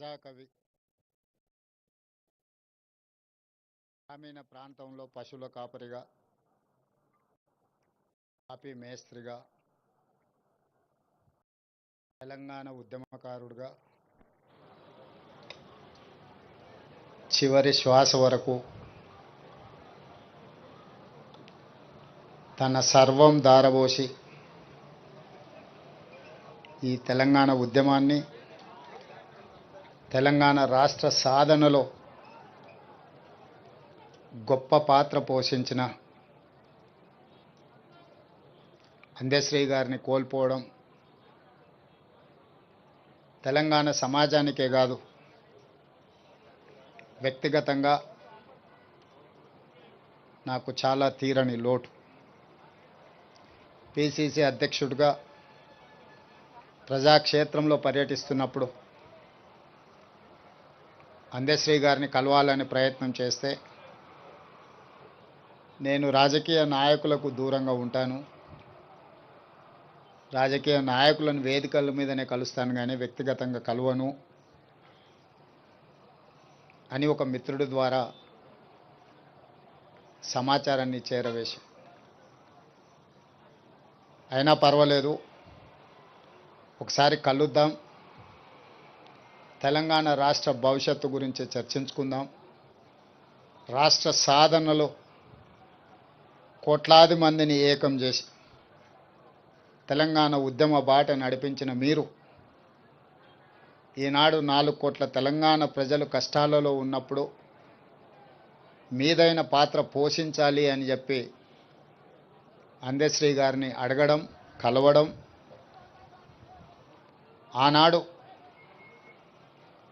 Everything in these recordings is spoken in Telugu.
ప్రజాకవి గ్రామీణ ప్రాంతంలో పశువుల కాపరిగా, కాపీ మేస్త్రిగా, తెలంగాణ ఉద్యమకారుడిగా చివరి శ్వాస వరకు తన సర్వం దారబోసి ఈ తెలంగాణ ఉద్యమాన్ని, తెలంగాణ రాష్ట్ర సాధనలో గొప్ప పాత్ర పోషించిన అందశ్రీ గారిని కోల్పోవడం తెలంగాణ సమాజానికే కాదు, వ్యక్తిగతంగా నాకు చాలా తీరని లోటు. పిసిసి అధ్యక్షుడిగా ప్రజాక్షేత్రంలో పర్యటిస్తున్నప్పుడు అందశ్రీ గారిని కలవాలని ప్రయత్నం చేస్తే, నేను రాజకీయ నాయకులకు దూరంగా ఉంటాను, రాజకీయ నాయకులను వేదికల మీదనే కలుస్తాను కానీ వ్యక్తిగతంగా కలవను అని ఒక మిత్రుడి ద్వారా సమాచారాన్ని చేరవేసి, అయినా పర్వాలేదు, ఒకసారి కలుద్దాం, తెలంగాణ రాష్ట్ర భవిష్యత్తు గురించి చర్చించుకుందాం, రాష్ట్ర సాధనలో కోట్లాది మందిని ఏకం చేసి తెలంగాణ ఉద్యమ బాట నడిపించిన మీరు ఈనాడు 4 కోట్ల తెలంగాణ ప్రజలు కష్టాలలో ఉన్నప్పుడు మీదైన పాత్ర పోషించాలి అని చెప్పి అందశ్రీ గారిని అడగడం, కలవడం, ఆనాడు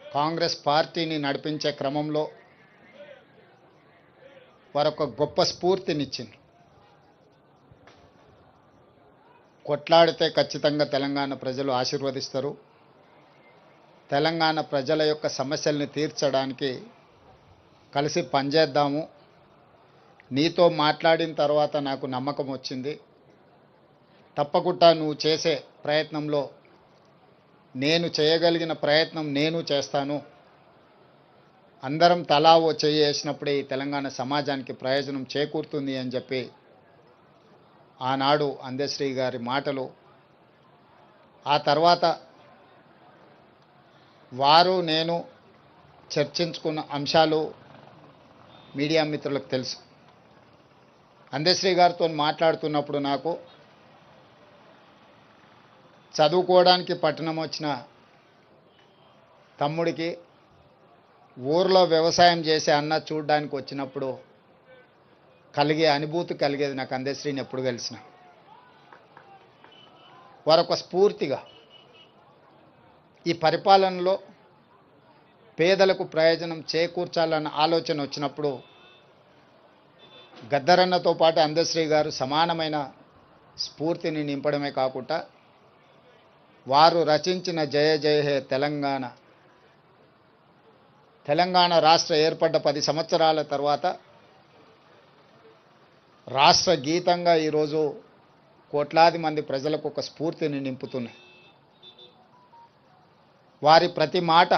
కాంగ్రెస్ పార్టీని నడిపించే క్రమంలో వారొక గొప్ప స్ఫూర్తినిచ్చింది. కొట్లాడితే ఖచ్చితంగా తెలంగాణ ప్రజలు ఆశీర్వదిస్తారు, తెలంగాణ ప్రజల యొక్క సమస్యల్ని తీర్చడానికి కలిసి పనిచేద్దాము, నీతో మాట్లాడిన తర్వాత నాకు నమ్మకం వచ్చింది, తప్పకుండా నువ్వు చేసే ప్రయత్నంలో నేను చేయగలిగిన ప్రయత్నం నేను చేస్తాను, అందరం తలా ఓ చెయ్యి వేసినప్పుడే ఈ తెలంగాణ సమాజానికి ప్రయోజనం చేకూరుతుంది అని చెప్పి ఆనాడు అందశ్రీ గారి మాటలు, ఆ తర్వాత వారు నేను చర్చించుకున్న అంశాలు మీడియా మిత్రులకు తెలుసు. అందశ్రీ గారితో మాట్లాడుతున్నప్పుడు నాకు చదువుకోవడానికి పట్టణం వచ్చిన తమ్ముడికి ఊర్లో వ్యవసాయం చేసే అన్న చూడడానికి వచ్చినప్పుడు కలిగే అనుభూతి కలిగేది నాకు అందశ్రీని ఎప్పుడు కలిసిన. వారొక స్ఫూర్తిగా ఈ పరిపాలనలో పేదలకు ప్రయోజనం చేకూర్చాలన్న ఆలోచన వచ్చినప్పుడు గద్దరన్నతో పాటు అందశ్రీ గారు సమానమైన స్ఫూర్తిని నింపడమే కాకుండా వారు రచించిన జయ జయ హే తెలంగాణ, తెలంగాణ రాష్ట్ర ఏర్పడ్డ 10 సంవత్సరాల తర్వాత రాష్ట్ర గీతంగా ఈరోజు కోట్లాది మంది ప్రజలకు ఒక స్ఫూర్తిని నింపుతున్నాయి. వారి ప్రతి మాట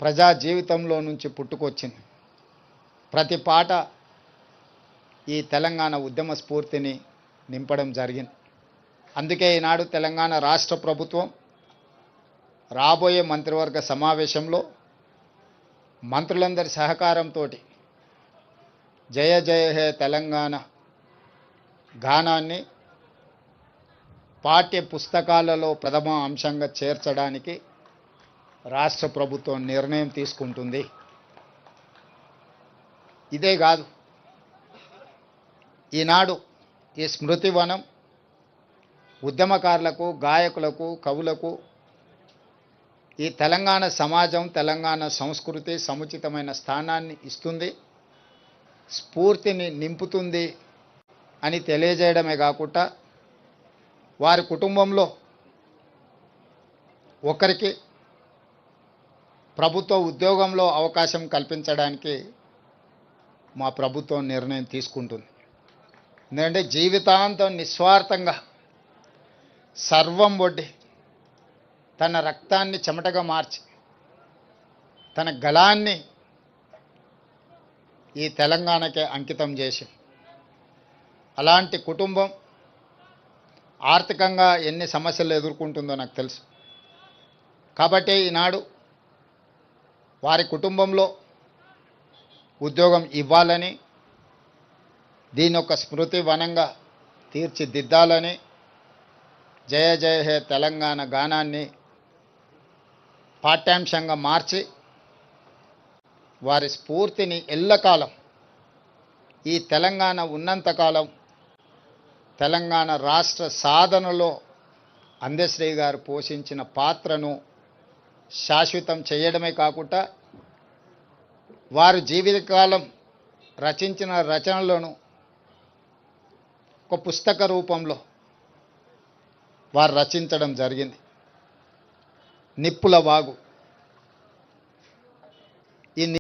ప్రజా జీవితంలో నుంచి పుట్టుకొచ్చింది, ప్రతి పాట ఈ తెలంగాణ ఉద్యమ స్ఫూర్తిని నింపడం జరిగింది. అందుకే ఈనాడు తెలంగాణ రాష్ట్ర ప్రభుత్వం రాబోయే మంత్రివర్గ సమావేశంలో మంత్రులందరి సహకారంతో జయ జయ హే తెలంగాణ గానాన్ని పాఠ్య పుస్తకాలలో ప్రథమ అంశంగా చేర్చడానికి రాష్ట్ర ప్రభుత్వం నిర్ణయం తీసుకుంటుంది. ఇదే కాదు, ఈనాడు ఈ స్మృతివనం ఉద్యమకారులకు, గాయకులకు, కవులకు ఈ తెలంగాణ సమాజం, తెలంగాణ సంస్కృతి సముచితమైన స్థానాన్ని ఇస్తుంది, స్ఫూర్తిని నింపుతుంది అని తెలియజేయడమే కాకుండా వారి కుటుంబంలో ఒకరికి ప్రభుత్వ ఉద్యోగంలో అవకాశం కల్పించడానికి మా ప్రభుత్వం నిర్ణయం తీసుకుంటుంది. ఎందుకంటే జీవితాంతం నిస్వార్థంగా సర్వం ఒడ్డి తన రక్తాన్ని చెమటగా మార్చి తన గళాన్ని ఈ తెలంగాణకే అంకితం చేసి, అలాంటి కుటుంబం ఆర్థికంగా ఎన్ని సమస్యలు ఎదుర్కొంటుందో నాకు తెలుసు. కాబట్టి ఈనాడు వారి కుటుంబంలో ఉద్యోగం ఇవ్వాలని, దీని ఒక స్మృతి వనంగా తీర్చిదిద్దాలని జయ జయ హే తెలంగాణ గానాన్ని పాఠ్యాంశంగా మార్చి వారి స్ఫూర్తిని ఎల్లకాలం, ఈ తెలంగాణ ఉన్నంతకాలం తెలంగాణ రాష్ట్ర సాధనలో అందశ్రీ గారు పోషించిన పాత్రను శాశ్వతం చేయడమే కాకుండా వారు జీవితకాలం రచించిన రచనలను ఒక పుస్తక రూపంలో వారు రచించడం జరిగింది. నిప్పుల వాగు